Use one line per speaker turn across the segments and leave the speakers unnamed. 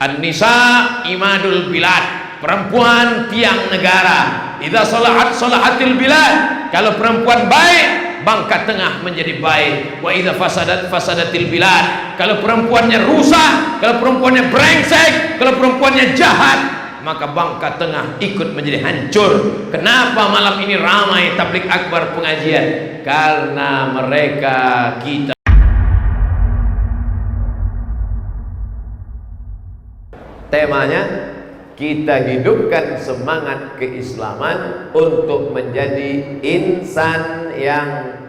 An-nisa imadul bilad, perempuan tiang negara. Idza salahat salahatil bilad, kalau perempuan baik, bangka tengah menjadi baik. Wa idza fasadat fasadatil bilad, kalau perempuannya rusak, kalau perempuannya brengsek, kalau perempuannya jahat, maka bangka tengah ikut menjadi hancur. Kenapa malam ini ramai tablik akbar pengajian? Karena mereka kita temanya kita hidupkan semangat keislaman untuk menjadi insan yang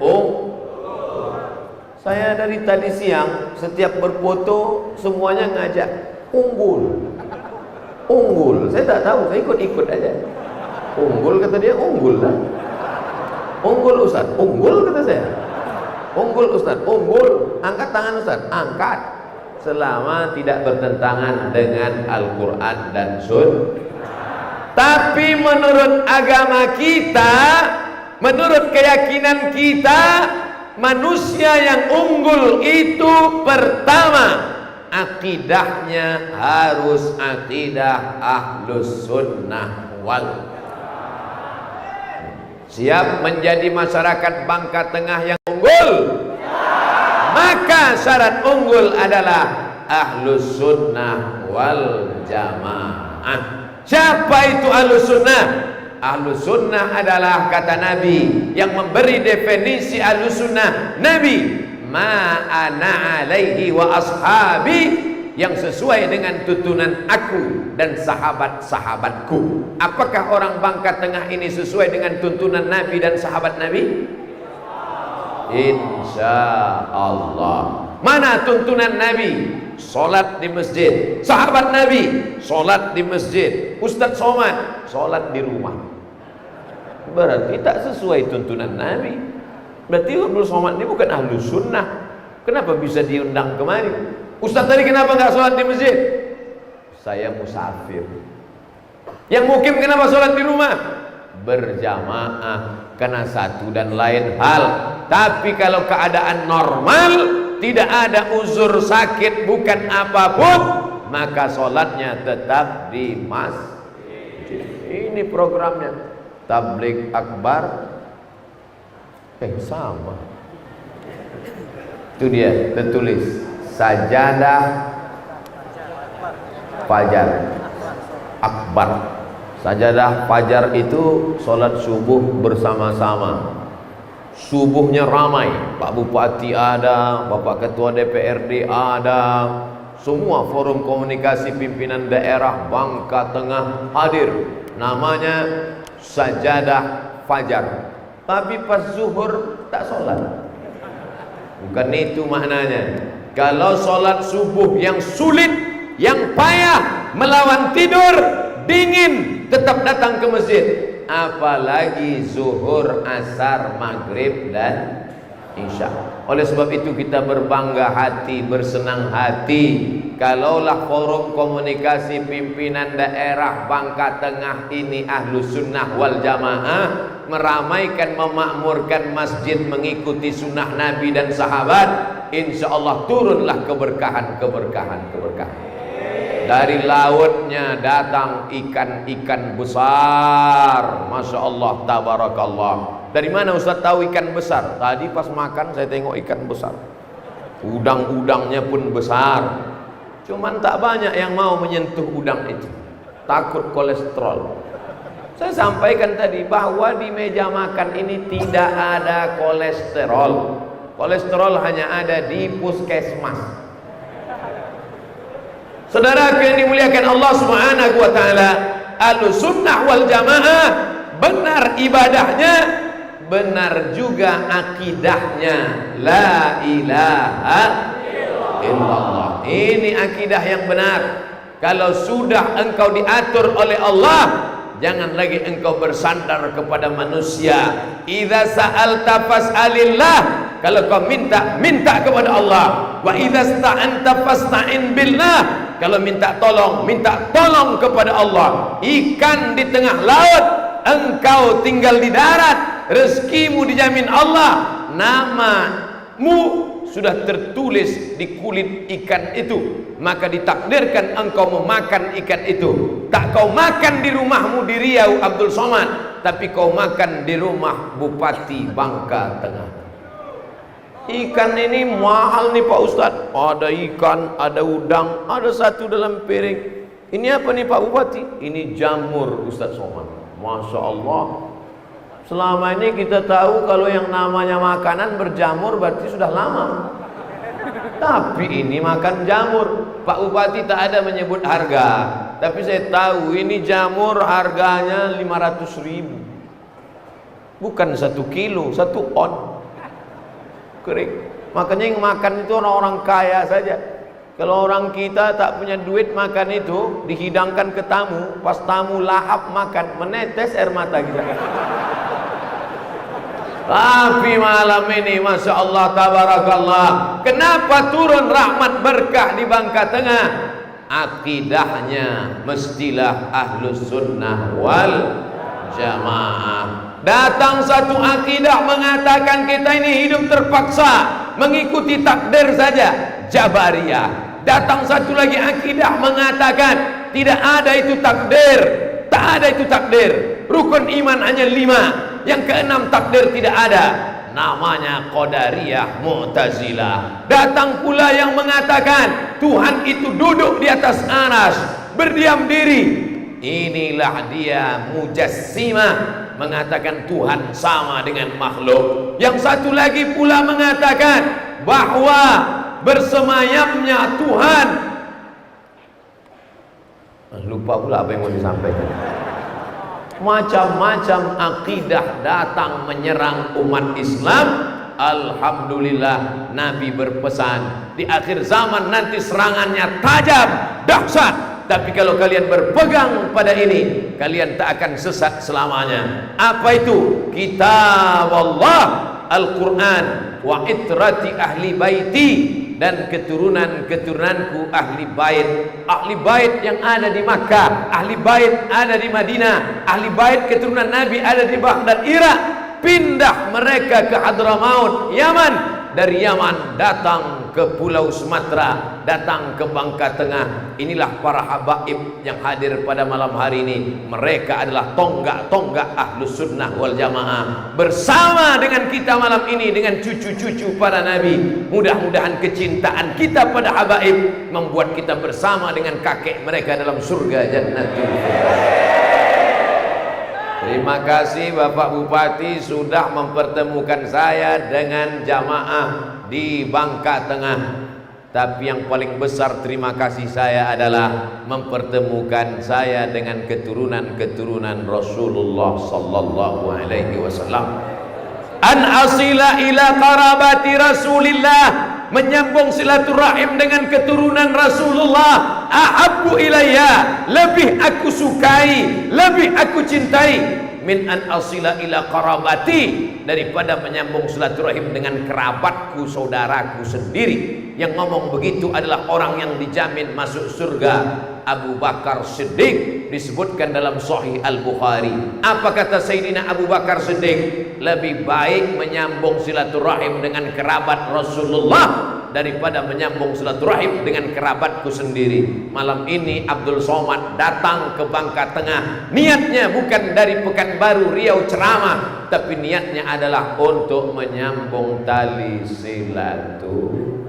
Saya dari tadi siang setiap berfoto semuanya ngajak unggul. Saya tak tahu, saya ikut-ikut aja. Unggul kata dia, unggul lah. Unggul Ustaz, unggul kata saya. Unggul Ustaz, unggul. Angkat tangan Ustaz, angkat. Selama tidak bertentangan dengan Al-Quran dan Sunnah. Tapi menurut agama kita, menurut keyakinan kita, manusia yang unggul itu pertama, akidahnya harus akidah Ahlus Sunnah wal. Siap menjadi masyarakat Bangka Tengah yang unggul? Maka syarat unggul adalah Ahlus Sunnah wal Jamaah. Siapa itu Ahlus Sunnah? Ahlus Sunnah adalah kata Nabi yang memberi definisi Ahlus Sunnah. Nabi, ma ana alaihi wa ashabi, yang sesuai dengan tuntunan aku dan sahabat-sahabatku. Apakah orang Bangka Tengah ini sesuai dengan tuntunan Nabi dan sahabat Nabi? Insya Allah. Mana tuntunan Nabi? Solat di masjid. Sahabat Nabi solat di masjid. Ustadz Somad solat di rumah. Berarti tak sesuai tuntunan Nabi. Berarti Abdul Somad ini bukan Ahlus Sunnah. Kenapa bisa diundang kemari? Ustadz tadi kenapa nggak sholat di masjid? Saya musafir. Yang mukim kenapa sholat di rumah? Berjamaah, karena satu dan lain hal. Tapi kalau keadaan normal, tidak ada uzur sakit bukan apapun, maka sholatnya tetap di masjid. Ini programnya tablik akbar. Sama. Itu dia tertulis sajadah fajar akbar. Sajadah fajar itu sholat subuh bersama-sama. Subuhnya ramai, Pak Bupati ada, Bapak Ketua DPRD ada, semua forum komunikasi pimpinan daerah Bangka Tengah hadir. Namanya sajadah fajar. Tapi pas zuhur tak sholat. Bukan itu maknanya. Kalau sholat subuh yang sulit, yang payah, melawan tidur, dingin, tetap datang ke masjid. Apalagi zuhur, asar, maghrib dan isya. Oleh sebab itu kita berbangga hati, bersenang hati, kalaulah forum komunikasi pimpinan daerah Bangka Tengah ini Ahlus Sunnah wal Jamaah meramaikan, memakmurkan masjid mengikuti sunnah Nabi dan sahabat, insya Allah turunlah keberkahan. Dari lautnya datang ikan-ikan besar, Masya Allah, tabarakallah. Dari mana Ustaz tahu ikan besar? Tadi pas makan saya tengok ikan besar. Udang-udangnya pun besar. Cuman tak banyak yang mau menyentuh udang itu. Takut kolesterol. Saya sampaikan tadi bahwa di meja makan ini tidak ada kolesterol. Kolesterol hanya ada di puskesmas. Saudara yang dimuliakan Allah Subhanahu wa taala, Ahlus Sunnah wal Jamaah benar ibadahnya, benar juga akidahnya. La ilaha illallah. Ini akidah yang benar. Kalau sudah engkau diatur oleh Allah, jangan lagi engkau bersandar kepada manusia. Idza sa'alta fas'alillah. Kalau kau minta, minta kepada Allah. Wa idza sta'anta fasta'in billah. Kalau minta tolong kepada Allah. Ikan di tengah laut, engkau tinggal di darat, rezekimu dijamin Allah. Namamu sudah tertulis di kulit ikan itu, maka ditakdirkan engkau memakan ikan itu. Tak kau makan di rumahmu di Riau Abdul Somad, tapi kau makan di rumah Bupati Bangka Tengah. Ikan ini mahal nih Pak Ustadz. Ada ikan, ada udang, ada satu dalam piring. Ini apa nih Pak Bupati? Ini jamur Ustadz Somad. Masya Allah. Selama ini kita tahu kalau yang namanya makanan berjamur berarti sudah lama. Tapi ini makan jamur. Pak Bupati tak ada menyebut harga, tapi saya tahu ini jamur harganya 500.000. Bukan 1 kilo, 1 on kering. Makanya yang makan itu orang-orang kaya saja. Kalau orang kita tak punya duit makan itu, dihidangkan ke tamu, pas tamu lahap makan, menetes air mata kita. Tapi malam ini Masya Allah tabarakallah, kenapa turun rahmat berkah di Bangka Tengah? Akidahnya mestilah ahlus sunnah wal jamaah. Datang satu akidah mengatakan kita ini hidup terpaksa, mengikuti takdir saja, Jabariyah. Datang satu lagi akidah mengatakan tidak ada itu takdir, tak ada itu takdir. Rukun iman hanya 5, yang ke-6 takdir tidak ada, namanya Qadariyah Mu'tazilah. Datang pula yang mengatakan Tuhan itu duduk di atas arsy, berdiam diri. Inilah dia Mujassimah, mengatakan Tuhan sama dengan makhluk. Yang satu lagi pula mengatakan bahwa bersemayamnya Tuhan. Lupa pula apa yang mau disampaikan. Macam-macam akidah datang menyerang umat Islam. Alhamdulillah, Nabi berpesan di akhir zaman nanti serangannya tajam, dahsyat. Tapi kalau kalian berpegang pada ini, kalian tak akan sesat selamanya. Apa itu? Kitab Allah, Al-Quran, wa itrati ahli baiti, dan keturunan-keturunanku ahli bait. Ahli bait yang ada di Makkah, ahli bait ada di Madinah, ahli bait keturunan Nabi ada di Baghdad, Irak. Pindah mereka ke Hadramaut, Yaman. Dari Yaman datang ke Pulau Sumatera, datang ke Bangka Tengah. Inilah para habaib yang hadir pada malam hari ini. Mereka adalah tonggak-tonggak ahlus sunnah wal jamaah. Bersama dengan kita malam ini, dengan cucu-cucu para nabi. Mudah-mudahan kecintaan kita pada habaib membuat kita bersama dengan kakek mereka dalam surga Jannatul Firdaus. Terima kasih Bapak Bupati sudah mempertemukan saya dengan jamaah di Bangka Tengah. Tapi yang paling besar terima kasih saya adalah mempertemukan saya dengan keturunan-keturunan Rasulullah sallallahu alaihi wasallam. An asila ila qarabati Rasulillah, menyambung silaturahim dengan keturunan Rasulullah. Ahabbu ilayya, lebih aku sukai, lebih aku cintai, min an asila ila qarabati, daripada menyambung silaturahim dengan kerabatku, saudaraku sendiri. Yang ngomong begitu adalah orang yang dijamin masuk surga, Abu Bakar Siddiq, disebutkan dalam Sahih Al-Bukhari. Apa kata Sayyidina Abu Bakar Siddiq? Lebih baik menyambung silaturahim dengan kerabat Rasulullah daripada menyambung silaturahim dengan kerabatku sendiri. Malam ini Abdul Somad datang ke Bangka Tengah. Niatnya bukan dari Pekanbaru, Riau ceramah, tapi niatnya adalah untuk menyambung tali silaturahim.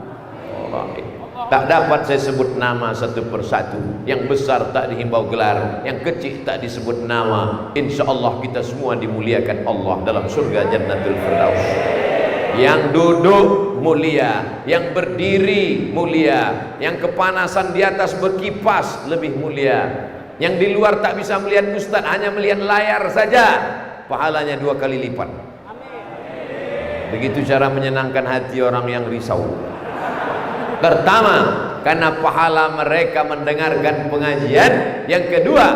Tak dapat saya sebut nama satu persatu. Yang besar tak dihimbau gelar, yang kecil tak disebut nama. Insya Allah kita semua dimuliakan Allah dalam surga Jannatul Firdaus. Yang duduk mulia, yang berdiri mulia, yang kepanasan di atas berkipas lebih mulia, yang di luar tak bisa melihat ustaz, hanya melihat layar saja, pahalanya 2 kali lipat. Begitu cara menyenangkan hati orang yang risau. Pertama, karena pahala mereka mendengarkan pengajian. Yang kedua,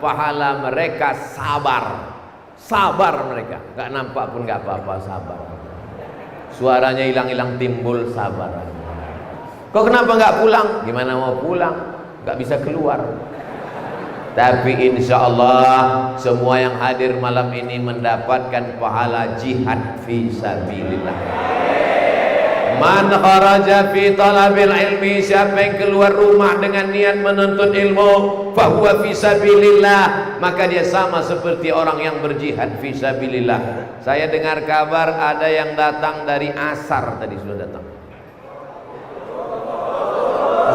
pahala mereka sabar. Sabar mereka, gak nampak pun gak apa-apa, sabar. Suaranya hilang-hilang timbul, sabar. Kok kenapa gak pulang? Gimana mau pulang? Gak bisa keluar. Tapi insya Allah semua yang hadir malam ini mendapatkan pahala jihad fi sabilillah. Man kharaja fi talabil ilmi, siapa yang keluar rumah dengan niat menuntut ilmu, fahuwa fi sabilillah, maka dia sama seperti orang yang berjihad fi sabilillah. Saya dengar kabar ada yang datang dari asar tadi, sudah datang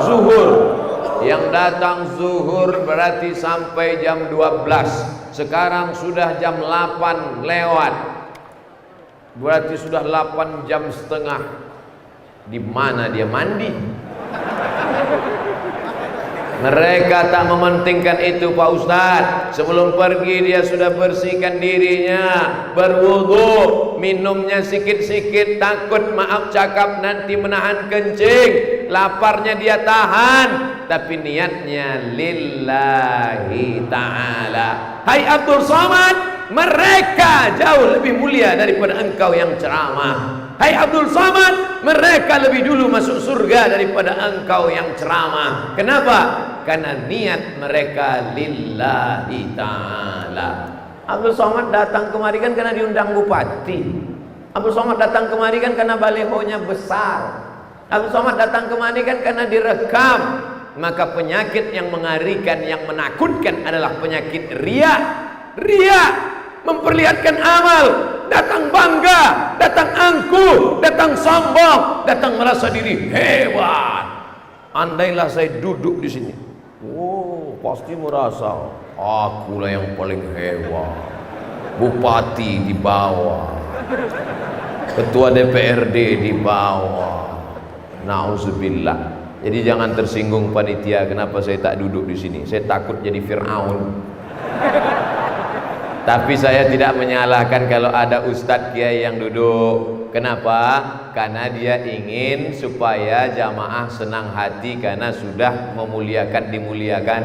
zuhur. Yang datang zuhur berarti sampai jam 12. Sekarang sudah jam 8 lewat, berarti sudah 8 jam setengah. Di mana dia mandi? Mereka tak mementingkan itu Pak Ustadz. Sebelum pergi dia sudah bersihkan dirinya, berwudu, minumnya sikit-sikit, takut maaf cakap nanti menahan kencing. Laparnya dia tahan, tapi niatnya lillahi ta'ala. Hai Abdul Somad, mereka jauh lebih mulia daripada engkau yang ceramah. Hai Abdul Somad, mereka lebih dulu masuk surga daripada engkau yang ceramah. Kenapa? Karena niat mereka lillahi ta'ala. Abdul Somad datang kemari kan karena diundang bupati. Abdul Somad datang kemari kan karena balihonya besar. Abdul Somad datang kemari kan karena direkam. Maka penyakit yang mengerikan, yang menakutkan adalah penyakit riya. Riya, memperlihatkan amal, datang bangga, datang angkuh, datang sombong, datang merasa diri hebat. Andailah saya duduk di sini, oh pasti merasa akulah yang paling hebat. Bupati di bawah, ketua DPRD di bawah. Nauzubillah. Jadi jangan tersinggung panitia, kenapa saya tak duduk di sini? Saya takut jadi Fir'aun. Tapi saya tidak menyalahkan kalau ada ustadz kiai yang duduk. Kenapa? Karena dia ingin supaya jamaah senang hati karena sudah dimuliakan.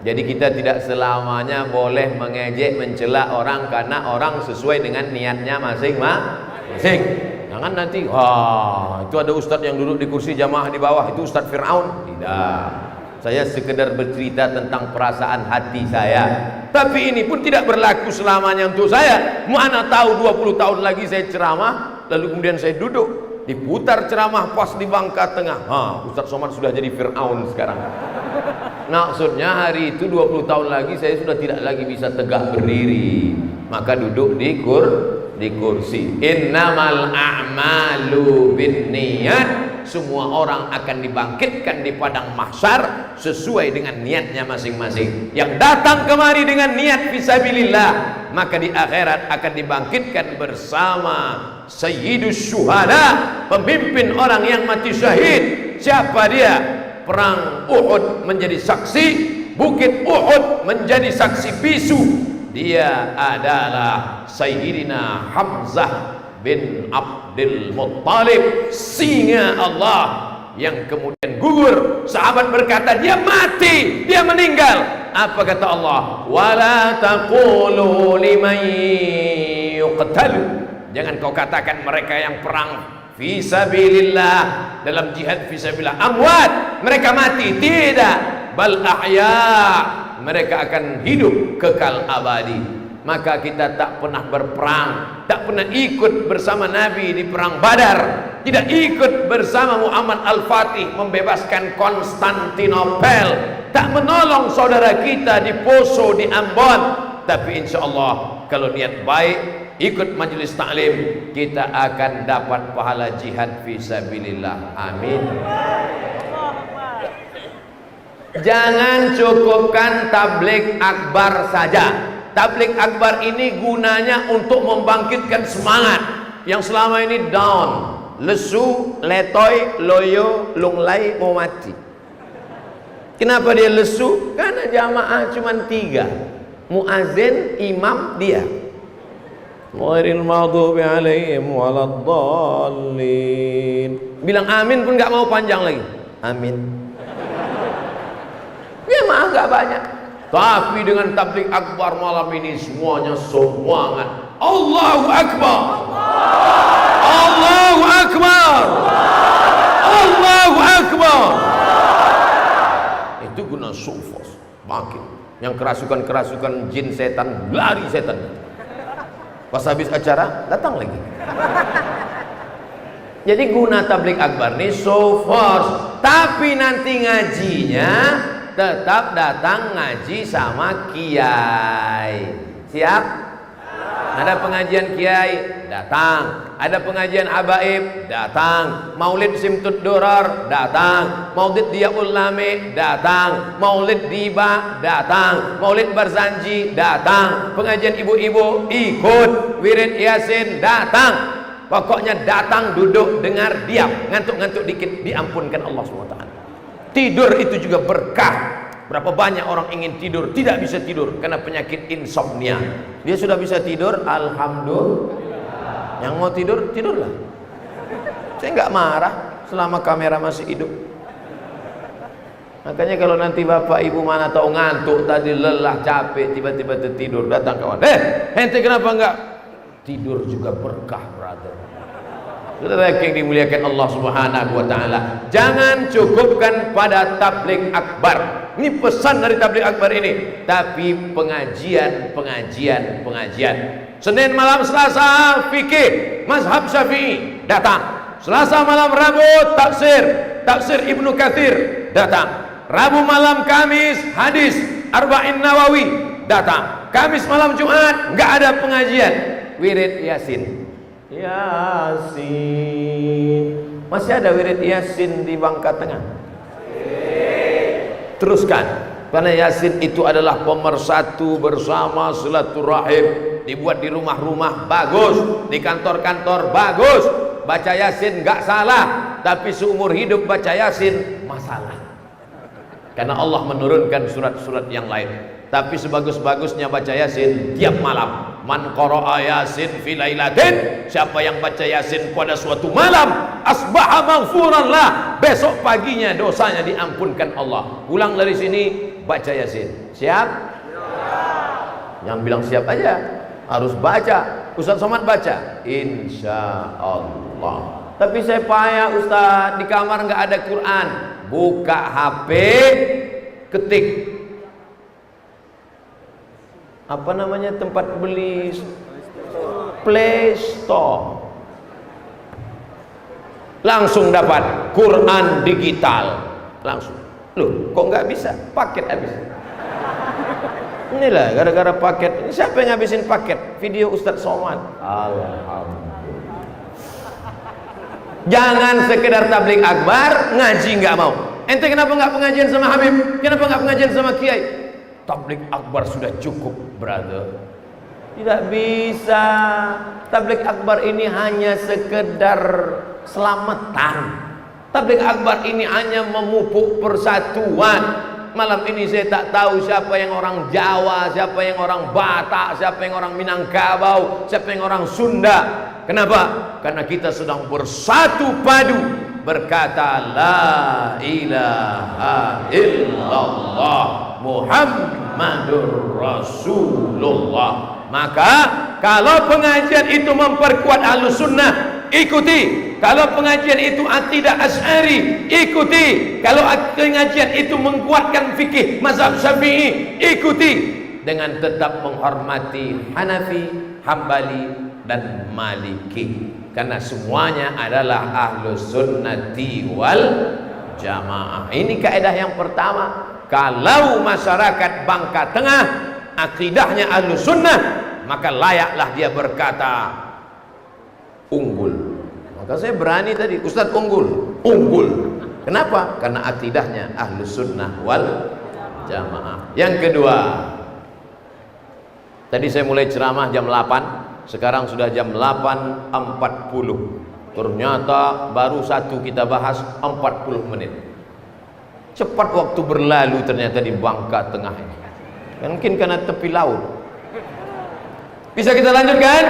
Jadi kita tidak selamanya boleh mengejek, mencela orang karena orang sesuai dengan niatnya masing-masing. Jangan nanti, wah itu ada ustadz yang duduk di kursi jamaah di bawah, itu ustadz Fir'aun. Tidak. Saya sekedar bercerita tentang perasaan hati saya. Tapi ini pun tidak berlaku selamanya untuk saya. Mana tahu 20 tahun lagi saya ceramah, lalu kemudian saya duduk, diputar ceramah pas di Bangka Tengah. Ustadz Somad sudah jadi Fir'aun sekarang. Maksudnya hari itu 20 tahun lagi saya sudah tidak lagi bisa tegak berdiri. Maka duduk di kursi. Innamal a'malu binniyat. Semua orang akan dibangkitkan di padang mahsyar sesuai dengan niatnya masing-masing. Yang datang kemari dengan niat fisabilillah, maka di akhirat akan dibangkitkan bersama Sayyidus Syuhada, pemimpin orang yang mati syahid. Siapa dia? Perang Uhud menjadi saksi, Bukit Uhud menjadi saksi bisu. Dia adalah Sayyidina Hamzah bin Abdul Muttalib, singa Allah yang kemudian gugur. Sahabat berkata dia mati, dia meninggal. Apa kata Allah? Wala taqulu liman yuqtalu, jangan kau katakan mereka yang perang fisabilillah, dalam jihad fisabilillah amwat, mereka mati. Tidak, bal ahya, mereka akan hidup kekal abadi. Maka kita tak pernah berperang, tak pernah ikut bersama Nabi di perang Badar, tidak ikut bersama Muhammad Al-Fatih membebaskan Konstantinopel, tak menolong saudara kita di Poso, di Ambon. Tapi insya Allah kalau niat baik, ikut majelis taklim, kita akan dapat pahala jihad fisabilillah. Amin. Jangan cukupkan tabligh akbar saja. Tabligh akbar ini gunanya untuk membangkitkan semangat yang selama ini down, lesu, letoy, loyo, lunglai, mau mati. Kenapa dia lesu? Karena jamaah cuma 3, muazin, imam, dia. Ghairil maghdubi alaihim waladdallin. Bilang amin pun nggak mau panjang lagi. Amin. Jamaah nggak banyak. Tapi dengan tabligh akbar malam ini semuanya semangat. Allahu Akbar, Allahu Akbar, Allahu Akbar. Itu guna sufos makin. Yang kerasukan-kerasukan jin setan, lari setan. Pas habis acara datang lagi. Jadi guna tablik akbar nih so force, tapi nanti ngajinya tetap datang ngaji sama kiai. Siap? Ada pengajian kiai, datang. Ada pengajian habaib, datang. Maulid Simtud Durar, datang. Maulid Diyaul Lame, datang. Maulid Diba, datang. Maulid Barzanji, datang. Pengajian ibu-ibu, ikut. Wirid Yasin, datang. Pokoknya datang, duduk, dengar, diam. Ngantuk-ngantuk dikit, diampunkan Allah SWT. Tidur itu juga berkah. Berapa banyak orang ingin tidur, tidak bisa tidur karena penyakit insomnia. Dia sudah bisa tidur, alhamdulillah. Yang mau tidur, tidurlah. Saya nggak marah selama kamera masih hidup. Makanya kalau nanti bapak ibu mana tahu ngantuk, tadi lelah, capek, tiba-tiba tertidur, datang kawan. Ente kenapa enggak? Tidur juga berkah, brother. Saudara yang dimuliakan Allah Subhanahu wa taala, jangan cukupkan pada tabligh akbar. Ini pesan dari tabligh akbar ini, tapi pengajian. Senin malam Selasa fikih mazhab Syafi'i, datang. Selasa malam Rabu tafsir Ibnu Katsir, datang. Rabu malam Kamis hadis Arba'in Nawawi, datang. Kamis malam Jumat enggak ada pengajian, wirid Yasin. Masih ada wirid Yasin di Bangka Tengah? Teruskan, karena Yasin itu adalah pemersatu bersama, silaturahim. Dibuat di rumah-rumah bagus, di kantor-kantor bagus. Baca Yasin nggak salah, tapi seumur hidup baca Yasin masalah. Karena Allah menurunkan surat-surat yang lain. Tapi sebagus-bagusnya baca Yasin tiap malam. Man qara'a Yasin fi lailatin, siapa yang baca Yasin pada suatu malam, asbaha maghfuran lah, besok paginya dosanya diampunkan Allah. Pulang dari sini baca Yasin. Siap? Yang bilang siap aja, harus baca. Ustaz Somad baca, insya Allah. Tapi saya payah Ustaz, di kamar nggak ada Quran. Buka HP, ketik apa namanya tempat beli, Play Store, langsung dapat Quran digital langsung. Loh, kok nggak bisa? Paket habis. Inilah gara-gara paket. Ini siapa yang ngabisin paket? Video Ustadz Somad. Alhamdulillah. Jangan sekedar tabligh akbar, ngaji nggak mau. Ente kenapa nggak pengajian sama Habib? Kenapa nggak pengajian sama Kiai? Tabligh akbar sudah cukup, brother. Tidak bisa. Tabligh akbar ini hanya sekedar selamatan. Tabligh akbar ini hanya memupuk persatuan. Malam ini saya tak tahu siapa yang orang Jawa, siapa yang orang Batak, siapa yang orang Minangkabau, siapa yang orang Sunda. Kenapa? Karena kita sedang bersatu padu berkata la ilaha illallah Muhammadur Rasulullah. Maka kalau pengajian itu memperkuat Ahlus Sunnah, ikuti. Kalau pengajian itu akidah Asy'ari, ikuti. Kalau pengajian itu menguatkan fikih mazhab Syafi'i, ikuti. Dengan tetap menghormati Hanafi, Hambali dan Maliki. Karena semuanya adalah Ahlus Sunnati wal Jamaah. Ini kaidah yang pertama. Kalau masyarakat Bangka Tengah akidahnya Ahlus Sunnah, maka layaklah dia berkata unggul. Maka saya berani tadi, Ustadz unggul. Kenapa? Karena akidahnya Ahlus Sunnah wal Jamaah. Yang kedua, tadi saya mulai ceramah jam 8, sekarang sudah jam 8.40. Ternyata baru satu kita bahas 40 menit. Cepat waktu berlalu ternyata di Bangka Tengah ini. Mungkin karena tepi laut. Bisa kita lanjutkan?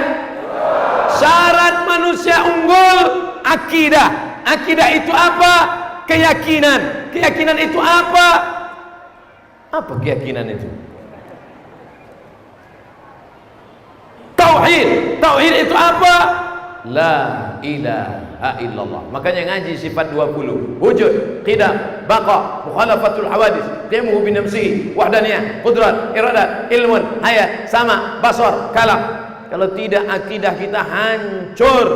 Syarat manusia unggul akidah. Akidah itu apa? Keyakinan. Keyakinan itu apa? Apa keyakinan itu? Tauhid. Tauhid itu apa? La ilaha illallah. Makanya ngaji sifat 20. Wujud, qidam, baqa, mukhalafatul hawadis, qiyamuhu bi nafsihi, wahdaniyah, qudrat, iradat, ilmun, hayat, sama, basar, kalam. Kalau tidak akidah kita hancur.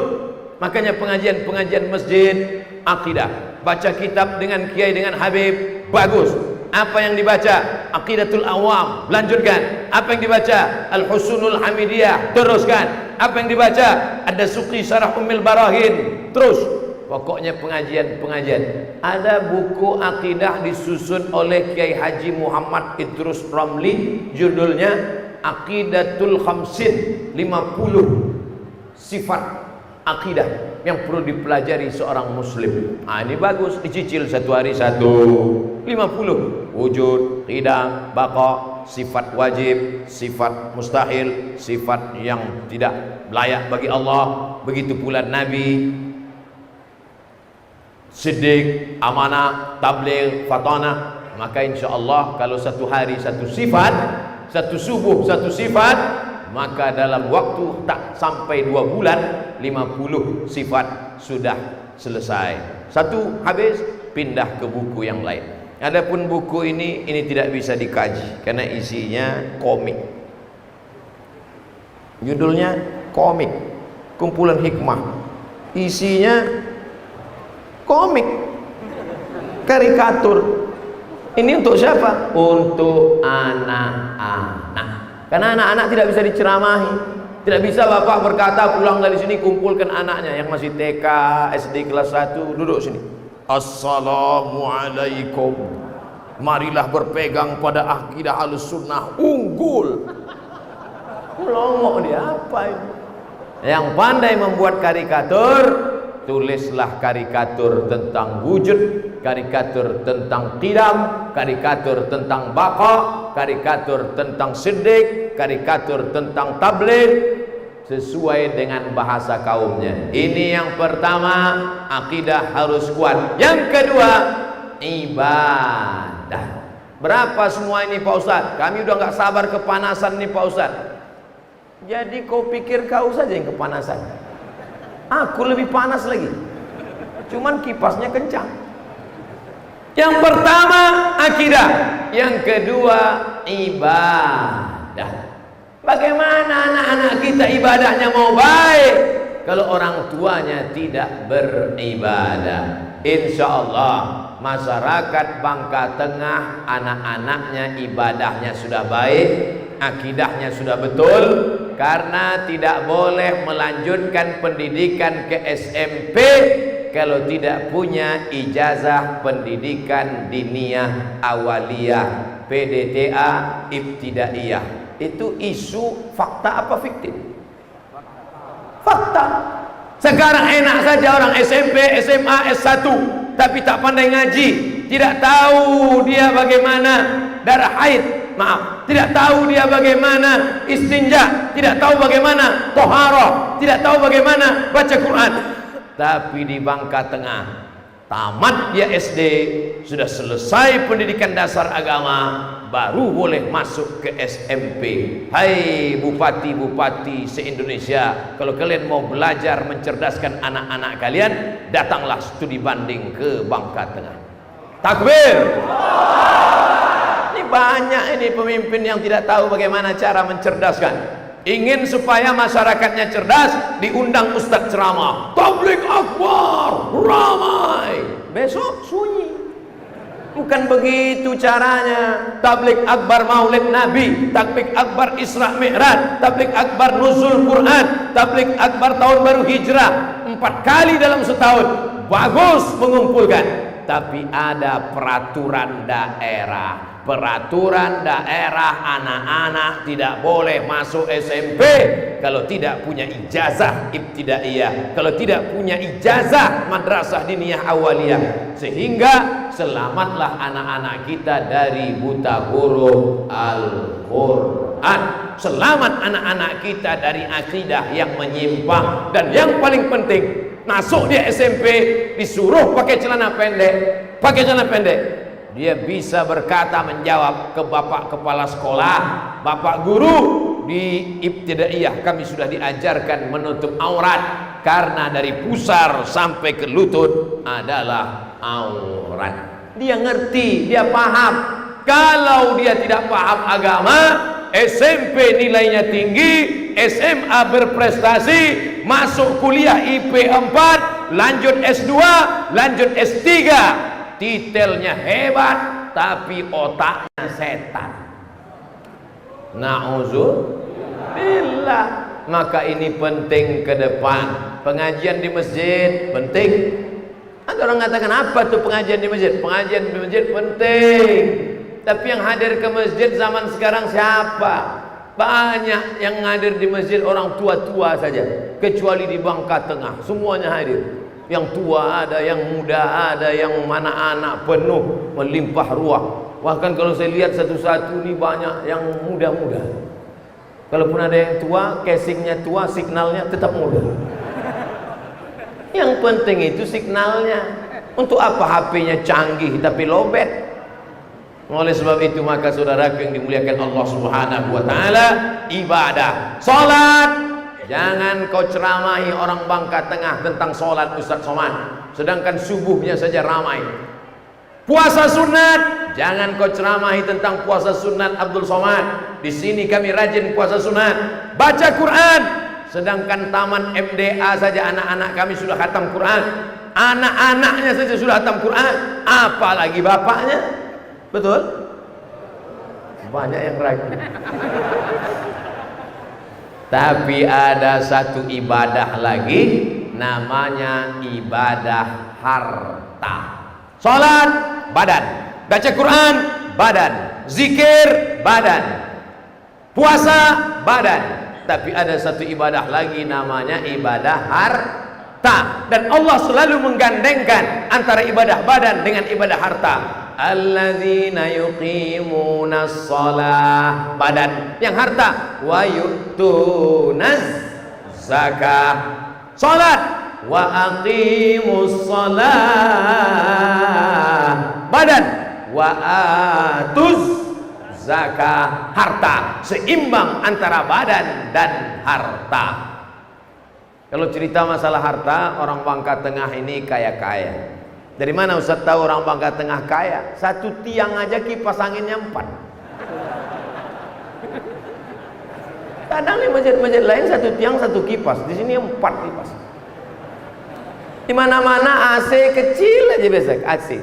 Makanya pengajian-pengajian masjid akidah, baca kitab dengan kiai dengan habib, bagus. Apa yang dibaca? Aqidatul Awam, lanjutkan. Apa yang dibaca? Al-Husunul Hamidiyah, teruskan. Apa yang dibaca? Ad-Dasuqi Syarah Ummil Barahin, terus. Pokoknya pengajian. Ada buku akidah disusun oleh Kiai Haji Muhammad Idrus Ramli, judulnya Aqidatul Khamsin, 50 sifat akidah yang perlu dipelajari seorang muslim. Ini bagus, dicicil satu hari satu. 50 wujud, qidam, baqa, sifat wajib, sifat mustahil, sifat yang tidak layak bagi Allah. Begitu pula Nabi, siddiq, amanah, tabligh, fatanah. Maka insya Allah kalau satu hari satu sifat, satu subuh satu sifat, maka dalam waktu tak sampai 2 bulan 50 sifat sudah selesai. Satu habis, pindah ke buku yang lain. Adapun buku ini tidak bisa dikaji karena isinya komik. Judulnya komik, kumpulan hikmah. Isinya komik, karikatur. Ini untuk siapa? Untuk anak-anak. Karena anak-anak tidak bisa diceramahi. Tidak bisa bapak berkata pulang dari sini kumpulkan anaknya yang masih TK, SD kelas 1, duduk sini. Assalamualaikum. Marilah berpegang pada akidah Ahlussunnah unggul. Melongok dia apa itu? Yang pandai membuat karikatur, tulislah karikatur tentang wujud, karikatur tentang qidam, karikatur tentang baqa, karikatur tentang siddiq, karikatur tentang tabligh sesuai dengan bahasa kaumnya. Ini yang pertama, akidah harus kuat. Yang kedua, ibadah. Berapa semua ini Pak Ustadz? Kami udah nggak sabar kepanasan nih Pak Ustadz. Jadi kau pikir kau saja yang kepanasan? Aku lebih panas lagi. Cuman kipasnya kencang. Yang pertama akidah, yang kedua ibadah. Bagaimana anak-anak kita ibadahnya mau baik kalau orang tuanya tidak beribadah? Insya Allah masyarakat Bangka Tengah anak-anaknya ibadahnya sudah baik, akidahnya sudah betul, karena tidak boleh melanjutkan pendidikan ke SMP kalau tidak punya ijazah pendidikan diniyah awaliyah, PDTA, ibtidaiyah. Itu isu fakta apa fiktif? Fakta. Sekarang enak saja orang SMP, SMA, S1 tapi tak pandai ngaji, tidak tahu dia bagaimana darah haid, maaf, tidak tahu dia bagaimana istinja, tidak tahu bagaimana toharoh, tidak tahu bagaimana baca Quran. Tapi di Bangka Tengah tamat dia SD, sudah selesai pendidikan dasar agama, baru boleh masuk ke SMP. Hai bupati-bupati se-Indonesia, kalau kalian mau belajar mencerdaskan anak-anak kalian, datanglah studi banding ke Bangka Tengah. Takbir. Ini banyak ini pemimpin yang tidak tahu bagaimana cara mencerdaskan. Ingin supaya masyarakatnya cerdas, diundang ustadz ceramah, tabligh akbar, ramai. Besok sunyi. Bukan begitu caranya. Tabligh akbar maulid Nabi, tabligh akbar Isra Mi'raj, tabligh akbar nuzul Quran, tabligh akbar tahun baru hijrah, 4 kali dalam setahun. Bagus mengumpulkan, tapi ada peraturan daerah. Peraturan daerah, anak-anak tidak boleh masuk SMP kalau tidak punya ijazah ibtidaiyah, kalau tidak punya ijazah madrasah diniyah awaliyah. Sehingga selamatlah anak-anak kita dari buta huruf Al-Quran, selamat anak-anak kita dari akidah yang menyimpang. Dan yang paling penting, masuk dia SMP disuruh pakai celana pendek, dia bisa berkata, menjawab ke bapak kepala sekolah, bapak guru, di ibtidaiyah kami sudah diajarkan menutup aurat, karena dari pusar sampai ke lutut adalah aurat. Dia ngerti, dia paham. Kalau dia tidak paham agama, SMP nilainya tinggi, SMA berprestasi, masuk kuliah IP 4, lanjut S2, lanjut S3, titelnya hebat tapi otaknya setan. Na'udzubillah. Maka ini penting ke depan. Pengajian di masjid penting. Ada orang mengatakan, apa tuh pengajian di masjid? Pengajian di masjid penting. Tapi yang hadir ke masjid zaman sekarang siapa? Banyak yang hadir di masjid orang tua-tua saja. Kecuali di Bangka Tengah, semuanya hadir. Yang tua ada, yang muda ada, yang mana anak penuh, melimpah ruah. Bahkan kalau saya lihat satu-satu ini banyak yang muda-muda. Kalaupun ada yang tua, casingnya tua, signalnya tetap muda. Yang penting itu signalnya. Untuk apa HP-nya canggih tapi lobet? Oleh sebab itu maka saudaraku yang dimuliakan Allah Subhanahu wa taala, ibadah, salat, jangan kau ceramahi orang Bangka Tengah tentang salat Ustaz Somad, sedangkan subuhnya saja ramai. Puasa sunat, jangan kau ceramahi tentang puasa sunat Abdul Somad. Di sini kami rajin puasa sunat. Baca Quran, sedangkan taman MDA saja anak-anak kami sudah khatam Quran. Anak-anaknya saja sudah khatam Quran, apalagi bapaknya. Betul? Banyak yang ragu. Tapi ada satu ibadah lagi, namanya ibadah harta. Salat, badan. Baca Quran, badan. Zikir, badan. Puasa, badan. Tapi ada satu ibadah lagi, namanya ibadah harta. Dan Allah selalu menggandengkan antara ibadah badan dengan ibadah harta. Alladzina yuqimunas shalah, badan. Yang harta, wa yu'tunaz zakah. Salat, wa aqimus shalah, badan. Wa atuz zakah, harta. Seimbang antara badan dan harta. Kalau cerita masalah harta, orang Bangka Tengah ini kaya-kaya. Dari mana Ustaz tahu orang Bangka Tengah kaya? Satu tiang aja kipas anginnya 4. Kadang di masjid-masjid lain satu tiang satu kipas, di sini 4 kipas. Di mana-mana AC kecil aja biasa AC.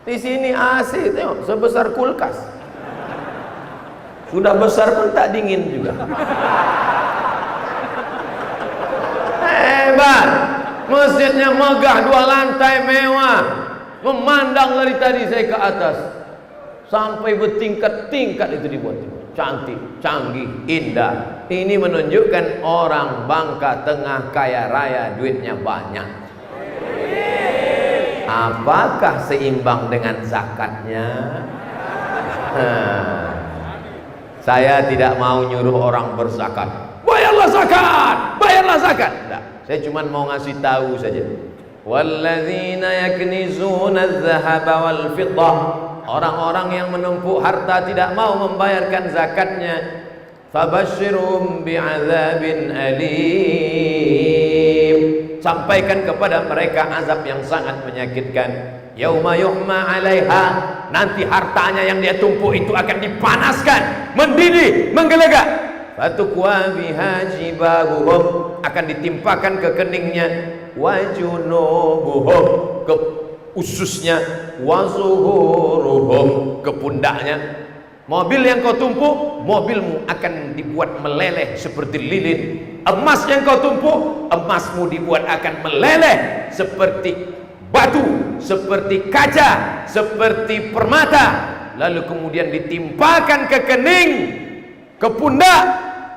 Di sini AC tengok sebesar kulkas. Sudah besar pun tak dingin juga. Hebat. Masjidnya megah, 2 lantai mewah. Memandang dari tadi saya ke atas. Sampai bertingkat-tingkat itu dibuat. Cantik, canggih, indah. Ini menunjukkan orang Bangka Tengah kaya raya, duitnya banyak. Apakah seimbang dengan zakatnya? Saya tidak mau nyuruh orang berzakat. Bayarlah zakat, bayarlah zakat. Tidak. Saya cuma mau ngasih tahu saja. Walladzina yaknizuna adh-dhahaba wal fiddah. Orang-orang yang menumpuk harta tidak mau membayarkan zakatnya. Fabashshirhum bi'adzabin alim. Sampaikan kepada mereka azab yang sangat menyakitkan. Yauma yuhma 'alaiha. Nanti hartanya yang dia tumpuk itu akan dipanaskan, mendidih, menggelegak. Fatukwa biha jibahuhum, akan ditimpakan ke keningnya, wajunubuhum, ke ususnya, wazuhuruhum, ke pundaknya. Mobil yang kau tumpuk, mobilmu akan dibuat meleleh seperti lilin. Emas yang kau tumpuk, emasmu dibuat akan meleleh seperti batu, seperti kaca, seperti permata. Lalu kemudian ditimpakan ke kening, ke pundak,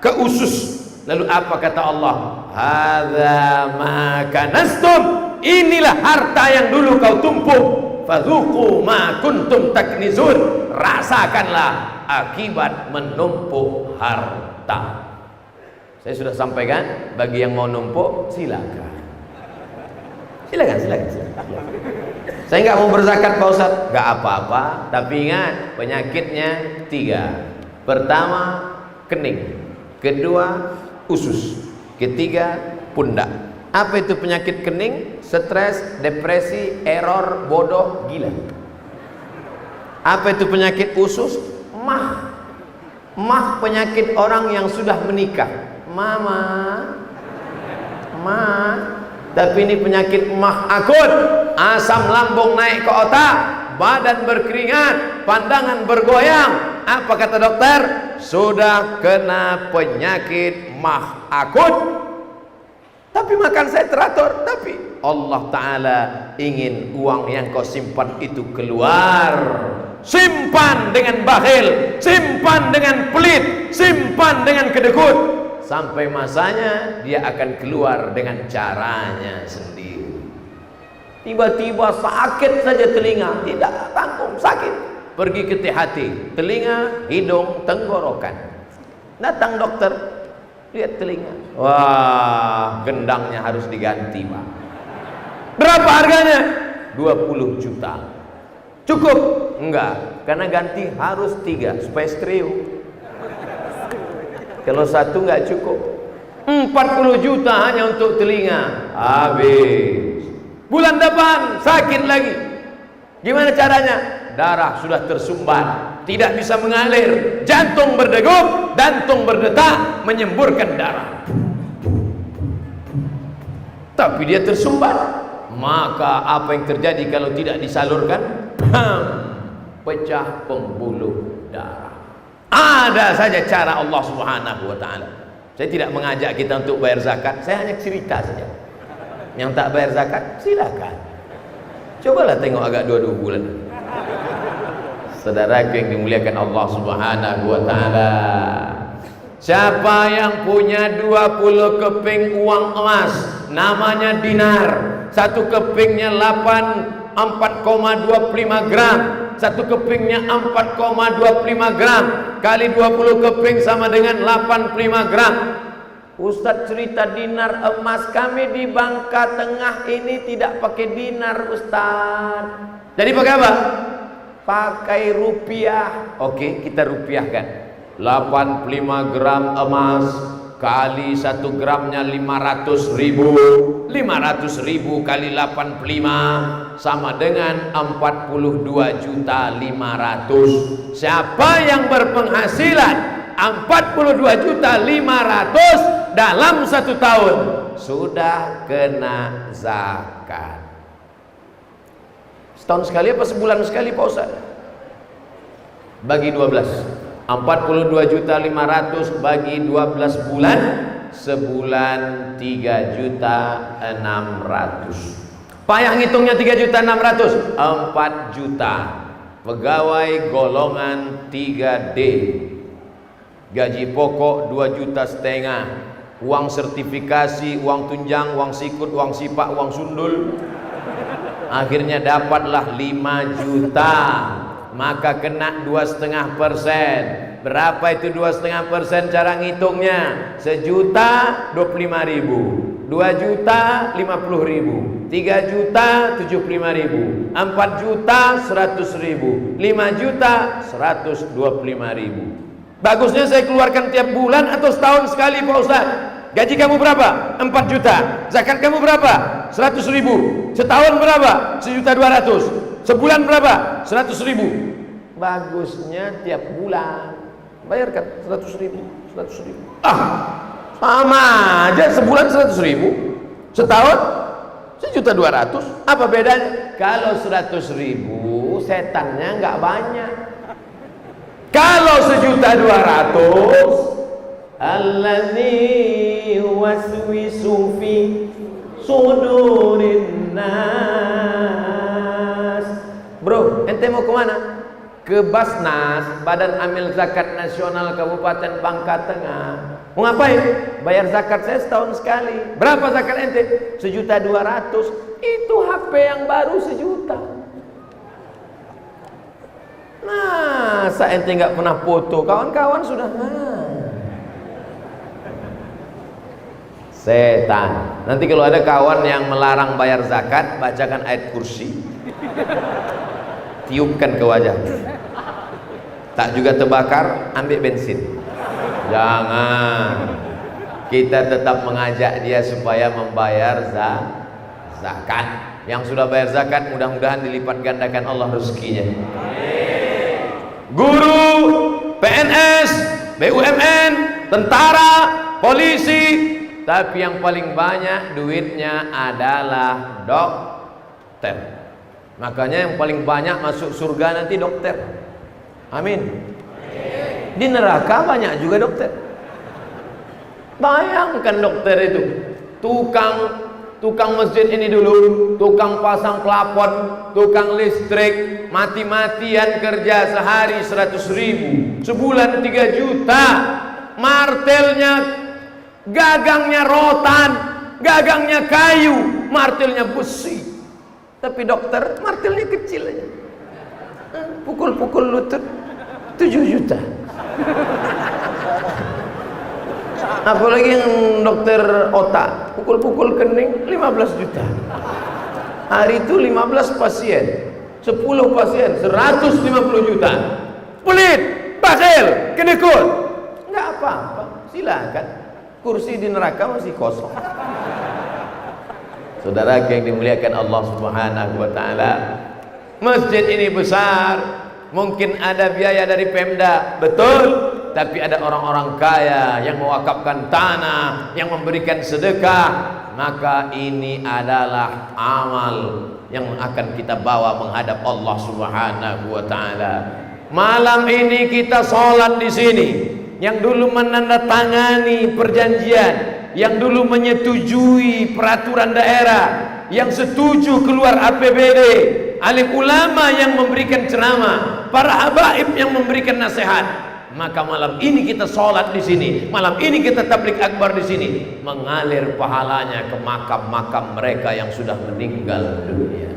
ke usus. Lalu apa kata Allah? Hadza ma kanastum, inilah harta yang dulu kau tumpuk. Fadzuqu ma kuntum taknizun, rasakanlah akibat menumpuk harta. Saya sudah sampaikan, bagi yang mau numpuk silakan. Silakan. Saya nggak mau berzakat Pak Ustaz, nggak apa-apa. Tapi ingat, penyakitnya 3. Pertama, kening. Kedua, usus. Ketiga, pundak. Apa itu penyakit kening? Stres, depresi, error, bodoh, gila. Apa itu penyakit usus? Mah. Mah penyakit orang yang sudah menikah. Mama, ma. Tapi ini penyakit mah akut. Asam lambung naik ke otak, badan berkeringat, pandangan bergoyang. Apa kata dokter? Sudah kena penyakit mah akut. Tapi makan saya teratur. Tapi Allah Ta'ala ingin uang yang kau simpan itu keluar. Simpan dengan bakhil, simpan dengan pelit, simpan dengan kedekut. Sampai masanya dia akan keluar dengan caranya sendiri. Tiba-tiba sakit saja telinga, tidak tanggung sakit. Pergi ke hati, telinga, hidung, tenggorokan. Datang dokter, lihat telinga. Wah, gendangnya harus diganti, Pak. Berapa harganya? 20 juta. Cukup? Enggak, karena ganti harus 3 supaya stereo. Kalau 1 enggak cukup. 40 juta hanya untuk telinga. Habis. Bulan depan sakit lagi. Gimana caranya? Darah sudah tersumbat, tidak bisa mengalir, jantung berdegup, jantung berdetak, menyemburkan darah. Tapi dia tersumbat. Maka apa yang terjadi kalau tidak disalurkan? Pecah pembuluh darah. Ada saja cara Allah Subhanahu wa Ta'ala. Saya tidak mengajak kita untuk bayar zakat, saya hanya cerita saja. Yang tak bayar zakat, silakan. Cobalah tengok agak 2 bulan. Saudaraku yang dimuliakan Allah Subhanahu wa Ta'ala, siapa yang punya 20 keping uang emas, namanya dinar. Satu kepingnya 4,25 gram. Satu kepingnya 4,25 gram kali 20 keping sama dengan 85 gram. Ustaz cerita dinar emas, kami di Bangka Tengah ini tidak pakai dinar, Ustaz. Jadi pakai apa? Pakai rupiah. Oke, kita rupiahkan. 85 gram emas kali 1 gramnya 500 ribu. 500 ribu kali 85 sama dengan 42.500.000. Siapa yang berpenghasilan 42.500.000 dalam 1 tahun sudah kena zakat. Setahun sekali apa sebulan sekali, Pak Ustaz? Bagi 12. 42.500.000 bagi 12 bulan, sebulan 3.600.000. Payah ngitungnya 3.600.000, 4 juta. Pegawai golongan 3D, gaji pokok 2,5 juta. Uang sertifikasi, uang tunjang, uang sikut, uang sipak, uang sundul, akhirnya dapatlah 5 juta. Maka kena 2,5%. Berapa itu 2,5% cara ngitungnya? 1.025.000, 2.050.000, 3.075.000, 4.100.000, 5.125.000. Bagusnya saya keluarkan tiap bulan atau setahun sekali, Pak Ustaz? Gaji kamu berapa? 4 juta. Zakat kamu berapa? 100.000. Setahun berapa? 1.200.000. Sebulan berapa? 100.000. Bagusnya tiap bulan bayarkan 100.000, 100.000. Sama aja, sebulan 100.000, setahun 1.200.000. Apa bedanya? Kalau 100.000 setannya nggak banyak. Kalau 1.200.000, allazi waswisu fi sudurin nas. Bro, ente mau kemana? Ke Basnas, Badan Amil Zakat Nasional Kabupaten Bangka Tengah. Mau ngapain? Bayar zakat saya setahun sekali. Berapa zakat ente? 1.200.000. Itu HP yang baru 1 juta. Nah, saya ente nggak pernah foto, kawan-kawan sudah. Setan. Nanti kalau ada kawan yang melarang bayar zakat, bacakan ayat kursi, tiupkan ke wajah. Tak juga terbakar, ambil bensin. Jangan. Kita tetap mengajak dia supaya membayar zakat. Yang sudah bayar zakat, mudah-mudahan dilipat gandakan Allah rezekinya. Guru, PNS, BUMN, tentara, polisi, tapi yang paling banyak duitnya adalah dokter. Makanya yang paling banyak masuk surga nanti dokter. Amin. Di neraka banyak juga dokter. Bayangkan dokter itu, tukang masjid ini dulu, tukang pasang plafon, tukang listrik, mati-matian kerja sehari 100.000, sebulan 3 juta, martelnya, gagangnya rotan, gagangnya kayu, martelnya besi. Tapi dokter, martelnya kecil aja, pukul-pukul lutut 7 juta. Apalagi yang dokter otak, pukul-pukul kening 15 juta. Hari itu 15 pasien, 10 pasien 150 juta. Pelit, bakhil, kedekut. Enggak apa-apa, silakan. Kursi di neraka masih kosong. Saudara yang dimuliakan Allah Subhanahu wa taala, masjid ini besar, mungkin ada biaya dari Pemda, betul. Tapi ada orang-orang kaya yang mewakafkan tanah, yang memberikan sedekah, maka ini adalah amal yang akan kita bawa menghadap Allah Subhanahu wa taala. Malam ini kita sholat di sini. Yang dulu menandatangani perjanjian, yang dulu menyetujui peraturan daerah, yang setuju keluar APBD, alim ulama yang memberikan ceramah, para habaib yang memberikan nasihat. Maka malam ini kita sholat di sini, malam ini kita tabligh akbar di sini, mengalir pahalanya ke makam-makam mereka yang sudah meninggal dunia.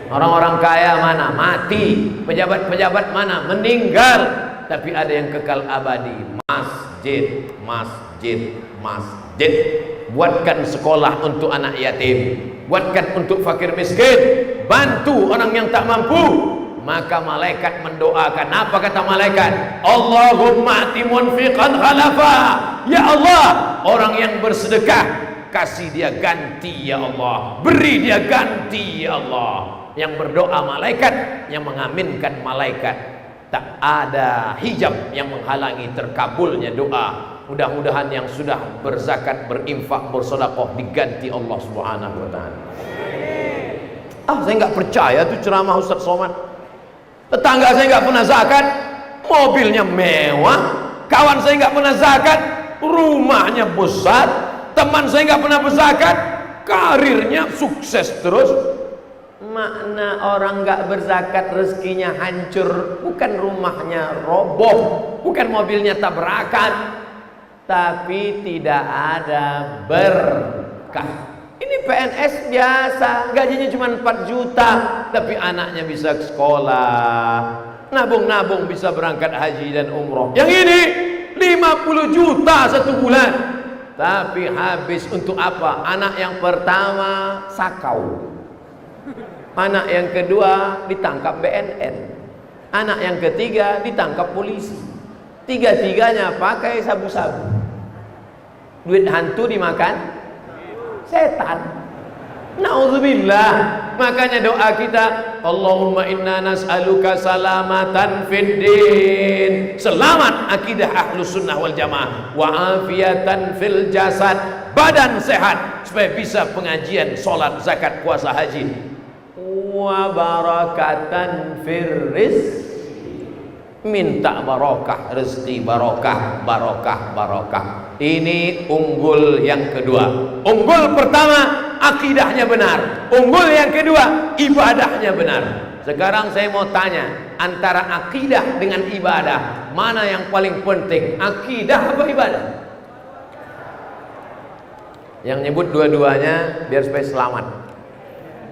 Orang-orang kaya mana? Mati. Pejabat-pejabat mana? Meninggal. Tapi ada yang kekal abadi. Masjid, masjid, masjid. Buatkan sekolah untuk anak yatim, buatkan untuk fakir miskin, bantu orang yang tak mampu. Maka malaikat mendoakan. Apa kata malaikat? Allahumma ati munfiqan khalafa. Ya Allah, orang yang bersedekah, kasih dia ganti ya Allah, beri dia ganti ya Allah. Yang berdoa malaikat, yang mengaminkan malaikat. Tak ada hijab yang menghalangi terkabulnya doa. Mudah-mudahan yang sudah berzakat, berinfak, bersedekah diganti Allah Subhanahu wa taala. Saya nggak percaya tuh ceramah Ustaz Somad. Tetangga saya nggak pernah zakat, mobilnya mewah. Kawan saya nggak pernah zakat, rumahnya besar. Teman saya nggak pernah berzakat, karirnya sukses terus. Makna orang nggak berzakat rezekinya hancur, bukan rumahnya roboh, bukan mobilnya tabrakan, tapi tidak ada berkah. Ini PNS biasa, gajinya cuma 4 juta, tapi anaknya bisa sekolah, nabung-nabung bisa berangkat haji dan umroh. Yang ini 50 juta 1 bulan, tapi habis untuk apa? Anak yang pertama sakau, anak yang kedua ditangkap BNN, anak yang ketiga ditangkap polisi. Tiga-tiganya pakai sabu-sabu. Duit hantu dimakan setan. Nauzubillah. Makanya doa kita, Allahumma inna nas'aluka salamatan fid din, selamat akidah ahlus sunnah wal jamaah, wa afiatan fil jasad, badan sehat supaya bisa pengajian, sholat, zakat, puasa, haji, wa barakatan fir rizq, minta barokah rezeki, barokah, barokah, barokah. Ini unggul yang kedua. Unggul pertama, akidahnya benar. Unggul yang kedua, ibadahnya benar. Sekarang saya mau tanya, antara akidah dengan ibadah, mana yang paling penting? Akidah apa ibadah? Yang nyebut dua-duanya biar supaya selamat.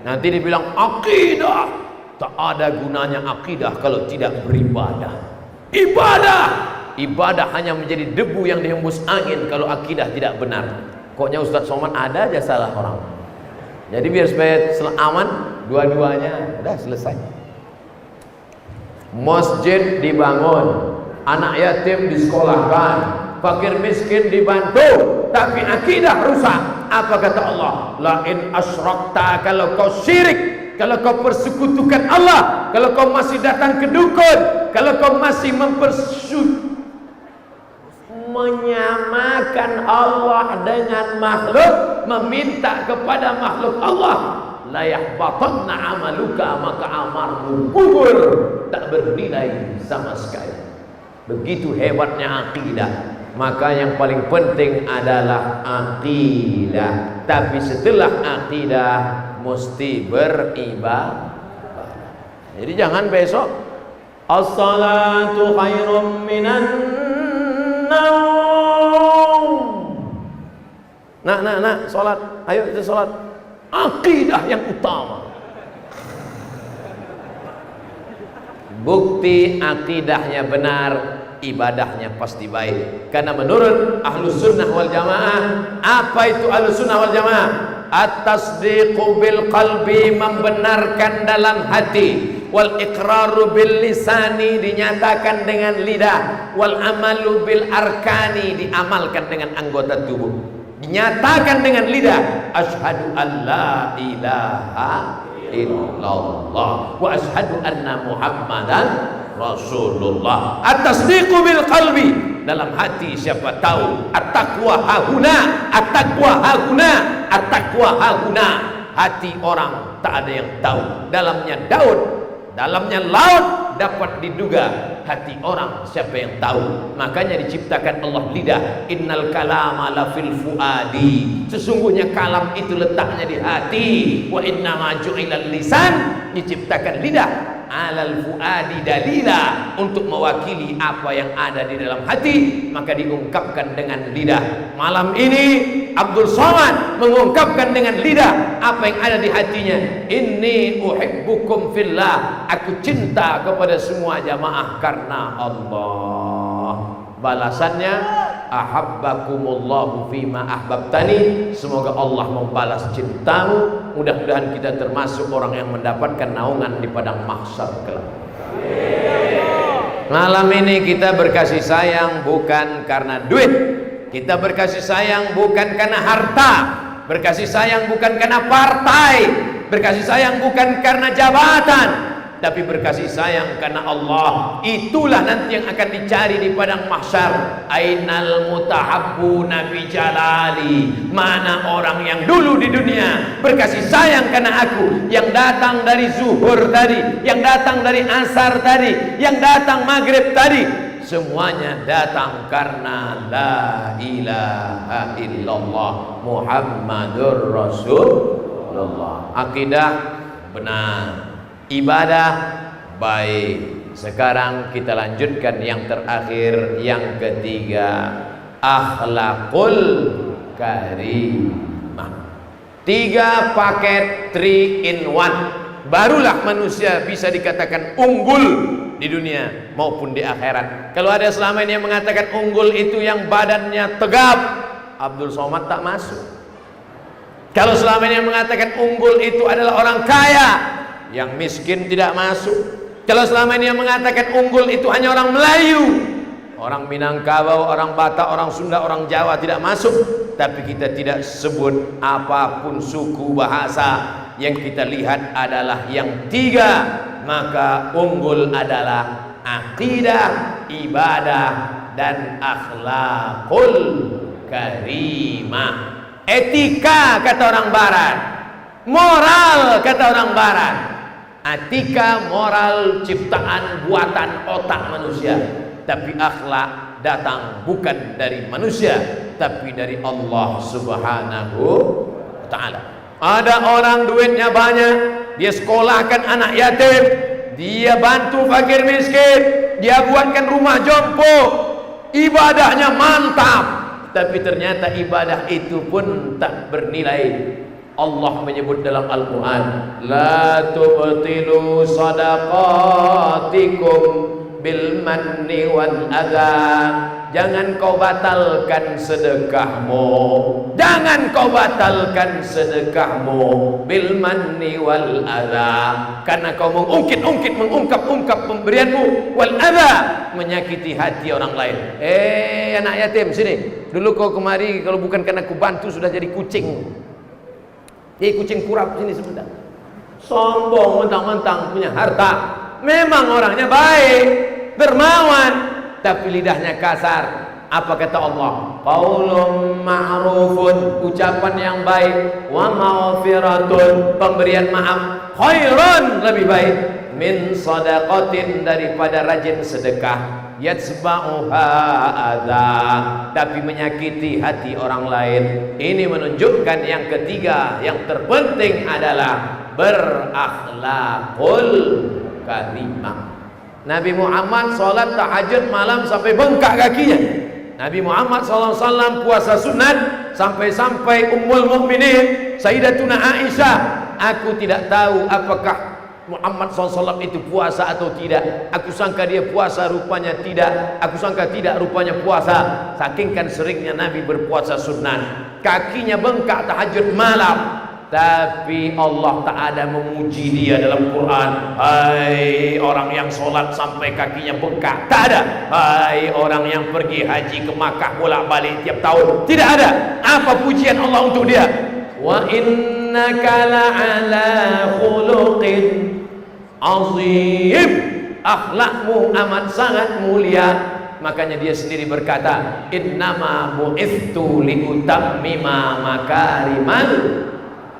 Nanti dibilang akidah, tak ada gunanya akidah kalau tidak beribadah. Ibadah hanya menjadi debu yang dihembus angin kalau akidah tidak benar. Koknya Ustaz Somad ada aja salah orang. Jadi biar supaya aman, dua-duanya udah selesai. Masjid dibangun, anak yatim disekolahkan, fakir miskin dibantu, tapi akidah rusak. Apa kata Allah? La in asyrakta, kalau kau syirik, kalau kau persekutukan Allah, kalau kau masih datang ke dukun, kalau kau masih menyamakan Allah dengan makhluk, meminta kepada makhluk Allah, la yahbatanna amaluka, maka amalmu gugur, tak bernilai sama sekali. Begitu hebatnya akidah. Maka yang paling penting adalah akidah. Tapi setelah akidah mesti beribadah. Jadi jangan besok as-salatu khairum minan naum. Nak, salat. Ayo kita salat. Akidah yang utama. Bukti akidahnya benar, ibadahnya pasti baik. Karena menurut Ahlus Sunnah wal Jamaah, apa itu Ahlus Sunnah wal Jamaah? At-tasdiqu bil qalbi, membenarkan dalam hati, wal iqraru bil lisani, dinyatakan dengan lidah, wal amalu bil arkani, diamalkan dengan anggota tubuh. Dinyatakan dengan lidah, asyhadu an la ilaha illallah wa asyhadu anna muhammadan rasulullah. At-tasdiqu bil qalbi, dalam hati siapa tahu. At-taqwa hahuna, at-taqwa hahuna, at-taqwa hahuna. Hati orang tak ada yang tahu. Dalamnya Daud, dalamnya laut, dapat diduga. Hati orang siapa yang tahu. Makanya diciptakan Allah lidah. Innal kalama la fil fuadi, sesungguhnya kalam itu letaknya di hati. Wa inna ma ju'ilal lisan, diciptakan lidah alal fuadi dalila, untuk mewakili apa yang ada di dalam hati, maka diungkapkan dengan lidah. Malam ini Abdul Somad mengungkapkan dengan lidah apa yang ada di hatinya. Inni uhibbukum fillah, aku cinta kepada semua jamaah karena Allah. Balasannya ahabbakumullahu fima ahbabtani, semoga Allah membalas cintamu. Mudah-mudahan kita termasuk orang yang mendapatkan naungan di padang mahsyar kelak. Malam ini kita berkasih sayang bukan karena duit, kita berkasih sayang bukan karena harta, berkasih sayang bukan karena partai, berkasih sayang bukan karena jabatan, tapi berkasih sayang karena Allah. Itulah nanti yang akan dicari di padang mahsyar. Ainal mutahabbuna bi jalali, mana orang yang dulu di dunia berkasih sayang karena aku, yang datang dari zuhur tadi, yang datang dari asar tadi, yang datang maghrib tadi, semuanya datang karena la ilaha illallah Muhammadur Rasulullah. Akidah benar, ibadah baik. Sekarang kita lanjutkan yang terakhir, yang ketiga, akhlakul karimah. 3 paket 3 in 1, barulah manusia bisa dikatakan unggul di dunia maupun di akhirat. Kalau ada selama ini yang mengatakan unggul itu yang badannya tegap, Abdul Somad tak masuk. Kalau selama ini yang mengatakan unggul itu adalah orang kaya, yang miskin tidak masuk. Kalau selama ini yang mengatakan unggul itu hanya orang Melayu, orang Minangkabau, orang Batak, orang Sunda, orang Jawa tidak masuk. Tapi kita tidak sebut apapun suku bahasa, yang kita lihat adalah yang 3. Maka unggul adalah akidah, ibadah, dan akhlakul karimah. Etika kata orang barat, moral kata orang barat. Etika, moral, ciptaan buatan otak manusia. Tapi akhlak datang bukan dari manusia, tapi dari Allah Subhanahu wa ta'ala. Ada orang duitnya banyak, dia sekolahkan anak yatim, dia bantu fakir miskin, dia buatkan rumah jompo, ibadahnya mantap, tapi ternyata ibadah itu pun tak bernilai. Allah menyebut dalam Al-Quran, la tubtilu sadaqatikum bil manni wal adha, jangan kau batalkan sedekahmu, jangan kau batalkan sedekahmu bil manni wal adha, karena kau mengungkit-ungkit, mengungkap-ungkap pemberianmu, wal adha, menyakiti hati orang lain. Anak yatim sini, dulu kau kemari, kalau bukan karena ku bantu sudah jadi kucing. Kucing kurap sini sebentar. Sombong, mentang-mentang punya harta. Memang orangnya baik, dermawan, tapi lidahnya kasar. Apa kata Allah? Qaulun ma'rufun, ucapan yang baik, wa maghfiratun, pemberian maaf, khairan, lebih baik, min sadaqatin, daripada rajin sedekah, yatsba'uha adza, tapi menyakiti hati orang lain. Ini menunjukkan yang ketiga, yang terpenting adalah berakhlakul karimah. Nabi Muhammad sholat tahajud malam sampai bengkak kakinya. Nabi Muhammad SAW puasa sunat sampai-sampai Ummul Mukminin Sayyidatuna Aisyah, aku tidak tahu apakah Muhammad SAW itu puasa atau tidak. Aku sangka dia puasa, rupanya tidak. Aku sangka tidak, rupanya puasa. Saking kan seringnya Nabi berpuasa sunat, kakinya bengkak tahajud malam. Tapi Allah Ta'ala memuji dia dalam Quran. Hai orang yang sholat sampai kakinya bengkak, tak ada. Hai orang yang pergi haji ke Makkah bolak-balik tiap tahun, tidak ada. Apa pujian Allah untuk dia? Wa innaka la'ala khuluqin azim, akhlakmu amat sangat mulia. Makanya dia sendiri berkata, innama bu'ithtu liutammima makarimal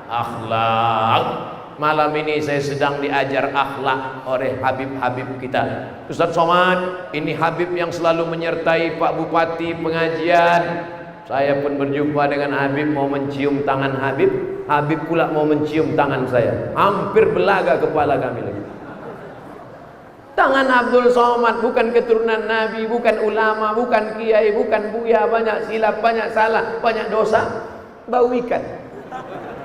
akhlak. Malam ini saya sedang diajar akhlak oleh Habib-Habib kita. Ustaz Somad, ini Habib yang selalu menyertai Pak Bupati pengajian. Saya pun berjumpa dengan Habib, mau mencium tangan Habib. Habib pula mau mencium tangan saya. Hampir belaga kepala kami lagi. Tangan Abdul Somad bukan keturunan Nabi, bukan ulama, bukan kiai, bukan buya, banyak silap, banyak salah, banyak dosa. Bau ikan,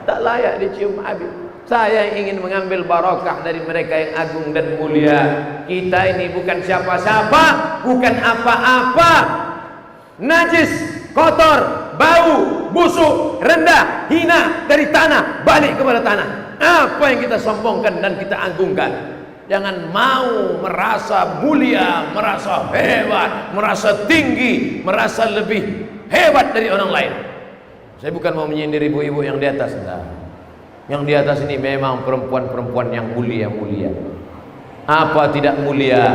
tak layak dicium Habib. Saya ingin mengambil barokah dari mereka yang agung dan mulia. Kita ini bukan siapa-siapa, bukan apa-apa. Najis, kotor, bau, busuk, rendah, hina dari tanah, balik kepada tanah. Apa yang kita sombongkan dan kita agungkan? Jangan mau merasa mulia, merasa hebat, merasa tinggi, merasa lebih hebat dari orang lain. Saya bukan mau menyindir ibu-ibu yang di atas, enggak. Yang di atas ini memang perempuan-perempuan yang mulia-mulia. Apa tidak mulia?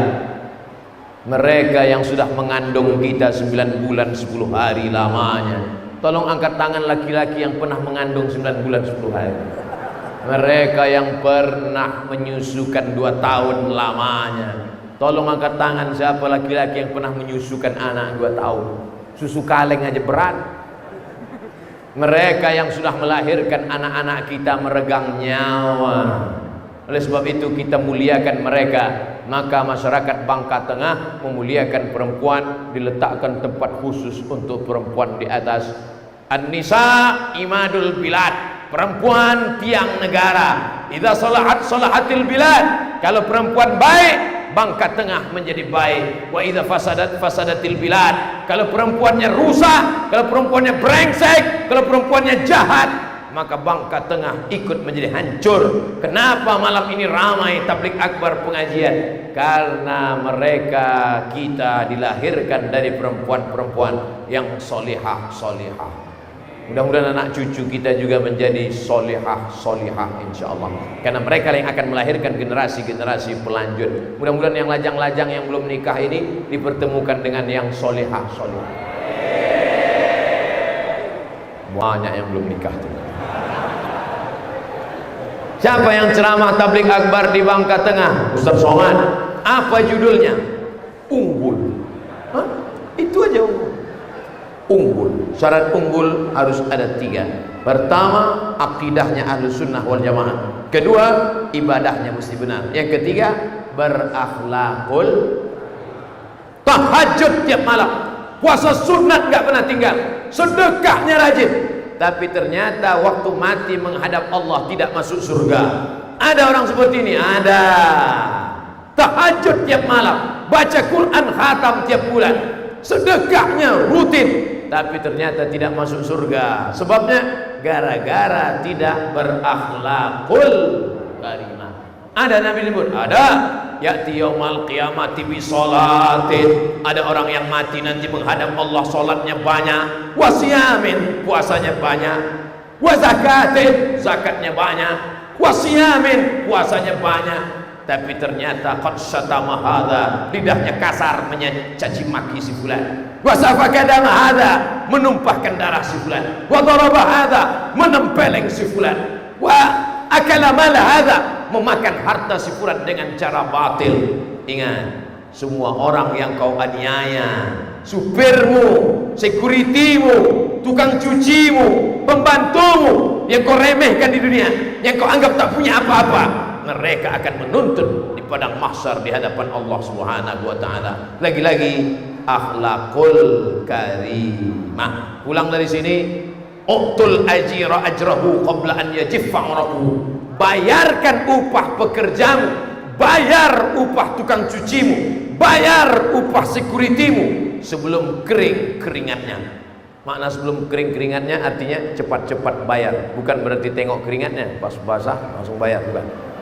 Mereka yang sudah mengandung kita 9 bulan 10 hari lamanya. Tolong angkat tangan laki-laki yang pernah mengandung 9 bulan 10 hari. Mereka yang pernah menyusukan 2 tahun lamanya. Tolong angkat tangan siapa laki-laki yang pernah menyusukan anak 2 tahun. Susu kaleng aja berat. Mereka yang sudah melahirkan anak-anak kita meregang nyawa. Oleh sebab itu kita muliakan mereka. Maka masyarakat Bangka Tengah memuliakan perempuan, diletakkan tempat khusus untuk perempuan di atas. An-nisa imadul bilad, perempuan tiang negara. Idza salahat salahatil bilad, kalau perempuan baik Bangka Tengah menjadi baik. Wa idza fasadat fasadatil bilad, kalau perempuannya rusak, kalau perempuannya brengsek, kalau perempuannya jahat, maka Bangka Tengah ikut menjadi hancur. Kenapa malam ini ramai tablik akbar pengajian? Karena mereka kita dilahirkan dari perempuan-perempuan yang solihah-solihah. Mudah-mudahan anak cucu kita juga menjadi solihah-solihah insyaallah. Karena mereka yang akan melahirkan generasi-generasi pelanjut. Mudah-mudahan yang lajang-lajang yang belum nikah ini dipertemukan dengan yang solihah-solihah. Banyak yang belum nikah tuh. Siapa yang ceramah tablik akbar di Bangka Tengah? Ustaz Somad. Apa judulnya? Unggul. Hah? Itu aja unggul. Unggul. Syarat unggul harus ada 3. Pertama, akidahnya Ahlus Sunnah wal Jamaah. Kedua, ibadahnya mesti benar. Yang ketiga, berakhlakul, tahajud tiap malam, puasa sunat gak pernah tinggal, sedekahnya rajin. Tapi ternyata waktu mati menghadap Allah tidak masuk surga. Ada orang seperti ini? Ada. Tahajud tiap malam, baca Quran khatam tiap bulan, sedekahnya rutin, tapi ternyata tidak masuk surga. Sebabnya gara-gara tidak berakhlakul karimah. Ada Nabi nyebut, ada ya'ti yaumal qiyamati bi sholatin. Ada orang yang mati nanti menghadap Allah, salatnya banyak, wasiyamin, puasanya banyak, wa zakatin, zakatnya banyak, wasiyamin, puasanya banyak, tapi ternyata qad syatama hadza, lidahnya kasar mencaci maki si fulan, wa safaka dama hadza, menumpahkan darah si fulan, wa daraba hadza, menempeleng si fulan, wa akala mala hadza, memakan harta si fulan dengan cara batil. Ingat, semua orang yang kau aniaya, supirmu, sekuritimu, tukang cucimu, pembantumu yang kau remehkan di dunia, yang kau anggap tak punya apa-apa, mereka akan menuntut di padang mahsyar di hadapan Allah Subhanahu wa taala. Lagi-lagi akhlakul karimah. Pulang dari sini, uqtul ajira ajrahu qabla an yajiffa urahu. Bayarkan upah pekerjamu, bayar upah tukang cucimu, bayar upah sekuritimu sebelum kering keringatnya. Makna sebelum kering keringatnya artinya cepat-cepat bayar, bukan berarti tengok keringatnya pas basah langsung bayar, bukan.